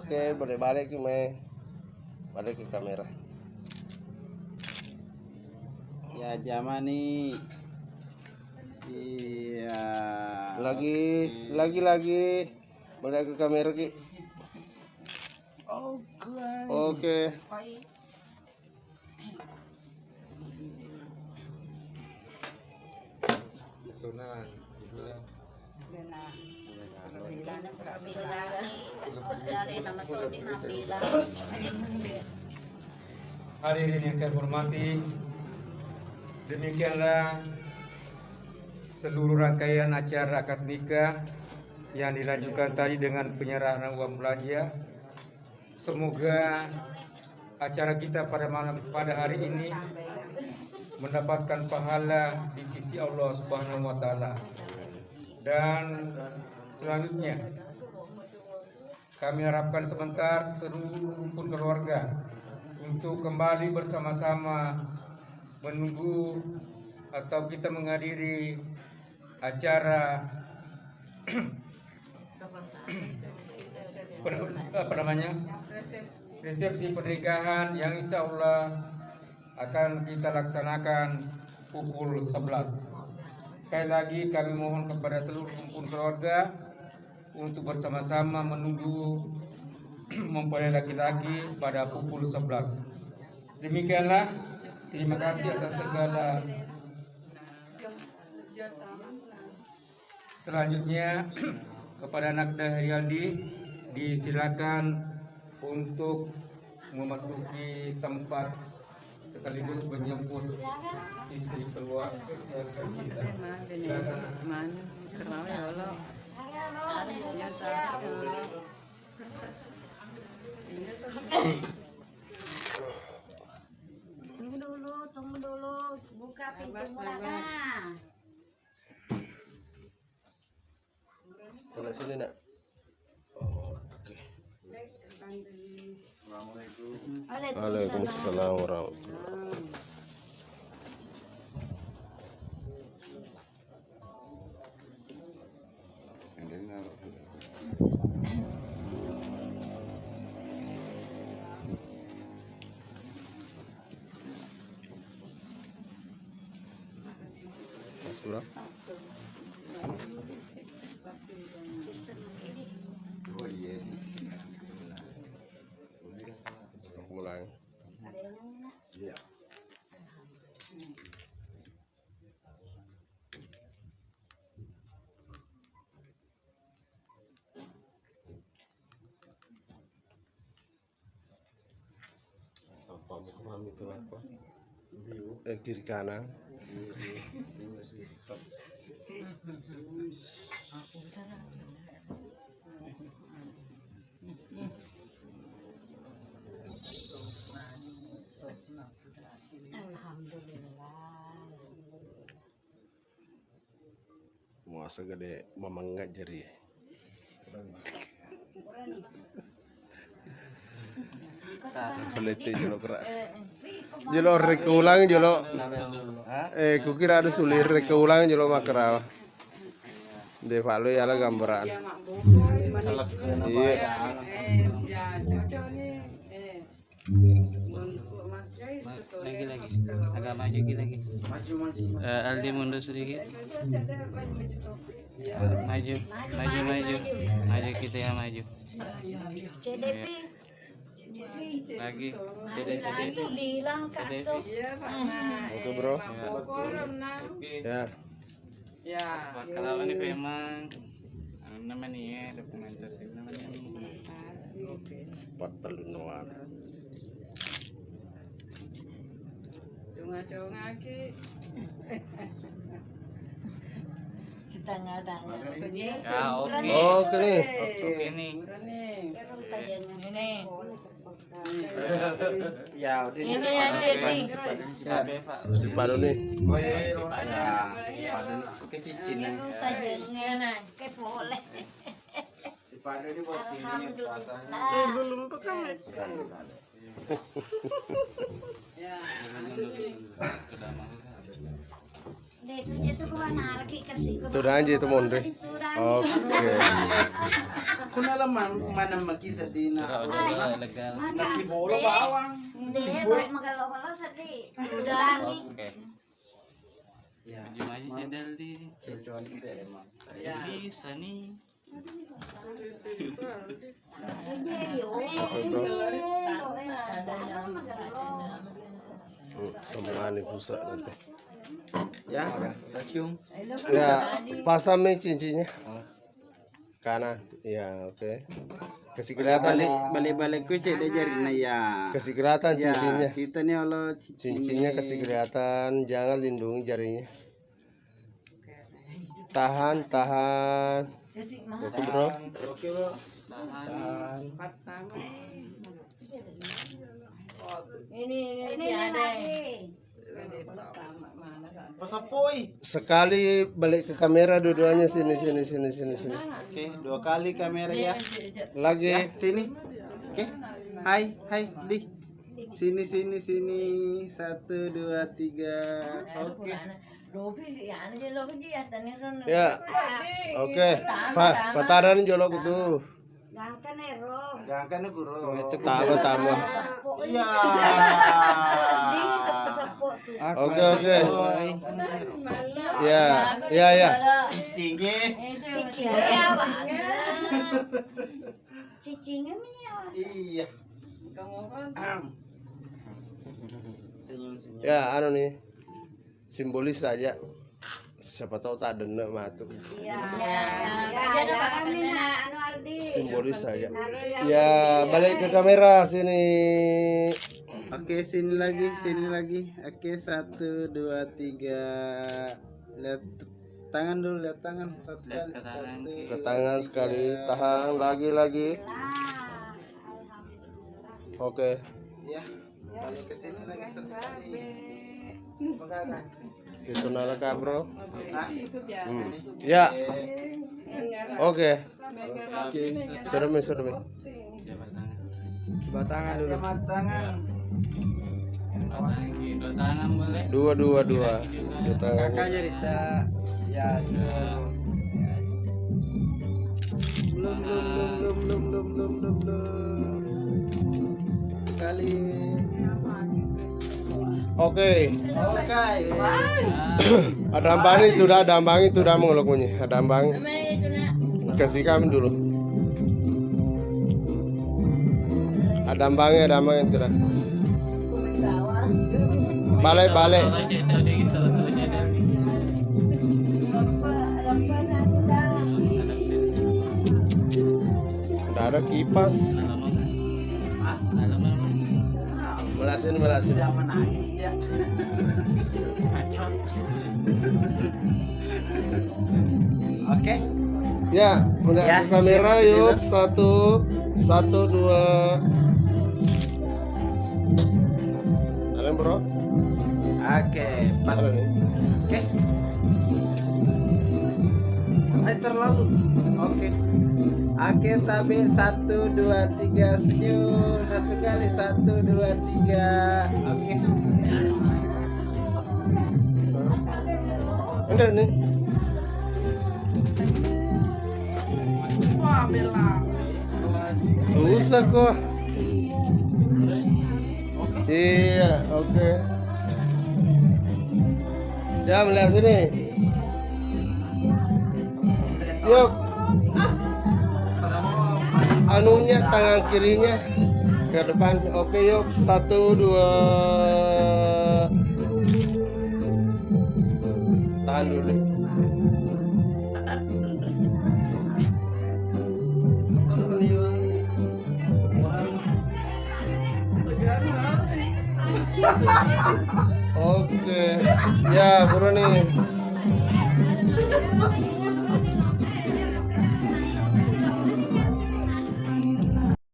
Oke, boleh balik me. Balik ke kamera. Ya zaman nih. Iya. Lagi. Balik ke kamera ki. Oke. Hadirin yang kami hormati, demikianlah seluruh rangkaian acara akad nikah yang dilanjutkan tadi dengan penyerahan uang belanja. Semoga acara kita pada hari ini mendapatkan pahala di sisi Allah Subhanahu wa taala. Dan selanjutnya kami harapkan sebentar seluruh rumpun keluarga untuk kembali bersama-sama menunggu atau kita menghadiri acara resepsi pernikahan yang insya Allah akan kita laksanakan pukul 11. Sekali lagi kami mohon kepada seluruh rumpun keluarga untuk bersama-sama menunggu mempelai laki-laki pada pukul 11. Demikianlah, terima kasih atas segala. Selanjutnya kepada Nakda Yaldi disilakan untuk memasuki tempat sekaligus menjemput istri keluar kita. Tunggu dulu, buka pintu mulanya. Sebelah sini nak. Oke. Waalaikumsalam warahmatullahi wabarakatuh. Mas Bro. Oh iya. Mulai. Iya. Apa mau kemana itu apa? Kiri kanan. Masa gede memengat jari. Pelete jelo kerak. Jelo rek ulang jelo. Kukira ada sulir rek ulang jelo makra. De falo ya la gambaran. Iya. Lagi agak maju lagi. Aldi mundur sedikit. Maju kita ya maju. CDP. Lagi. Itu bilang CDP. Oke bro. Ya. Ya. Kalau ini memang namanya ya dokumentasi namanya. Patel noir. Cunga ki. Tanya-tanya. Ya oke. Oke nih. Oke nih. Ini. Ya udah. Ini aja nih. Sipado nih. Oh iya, sipado ke cicilan. Tajengnya ke boleh. Sipado ini buat ini puasanya. Belum pekan. Ya. Itu kemana lagi kasih? Itu aja itu monde. Oke. Ako na lang mana makisa din na. Legal. Nasi bola bawang. Hindi, magalaw-galaw sa di. Udah. Oke. Ya. Jumlahnya edel di. Tujuan kita emang. Bisa nih. Semua nih pusat nanti. Ya, cium. Ya, pasang nih cincinnya. Kanan. Ya, oke. Kasih kelihatan nih. Balik-balik ku cek dia jari na ya. Kasih kelihatan Ya, cincinnya. kita nih Allah Cincinnya kasih kelihatan, jangan lindungi jarinya. Tahan. Oke, bro. Oke, Bro. Tahan. Ini si Ade. Pasapoy. Sekali balik ke kamera dua-duanya sini. Oke, 2 kali kamera ya. Lagi. Sini. Oke. Hai, di. Sini. 1 2 3. Oke. Rofi si Ade je lo dia tani ron. Ya. Oke. Pataran jolok itu. Gangkan ero. Jangan na guru. Tama. Iya. Di kepesapo tuh. Oke. Ya. Cicingnya. Cicingnya mia. Iya. Senyum. Ya, anu nih. Simbolis saja. Siapa tahu tak denek matu. Ya, kami na anu Aldi. Simbolis saja. Ya, balik ke kamera sini. Oke, sini lagi. Oke, 1 2 3. Lihat tangan dulu, lihat tangan. Satu kali. Ke tangan sekali. Tahan lagi. Oke. Ya. Balik ke sini lagi satu kali. Pegangan. Itu nalaka, bro. Hah? Ya. Oke. Sudah. Jabat tangan. Jabat tangan. Lagi 2 tangan boleh. Dua. Dua tangan. Kakaknya Rita. Ya, belum. Kali. Oke. Oke. Dambangi sudah mengelokunya. Dambangi. Kasih kami dulu. Dambangi sudah. Balik. Udah ada kipas. Melasin. Jangan menangis ya. Oke. Ya, udah Ya, ke kamera siap, yuk. 1 2. Kalian bro? Oke, pas. Oke. Terlalu. Oke. Oke, tapi 1 2 3 senyum. 1 kali 1 2 3. Oke. Udah nih. Wah, Bella. Susah kok. Iya, oke. Ya, melihat sini. Yuk. Anunya tangan kirinya ke depan. Oke, yuk. 1 2. Tahan dulu. Oke. Ya, bro nih.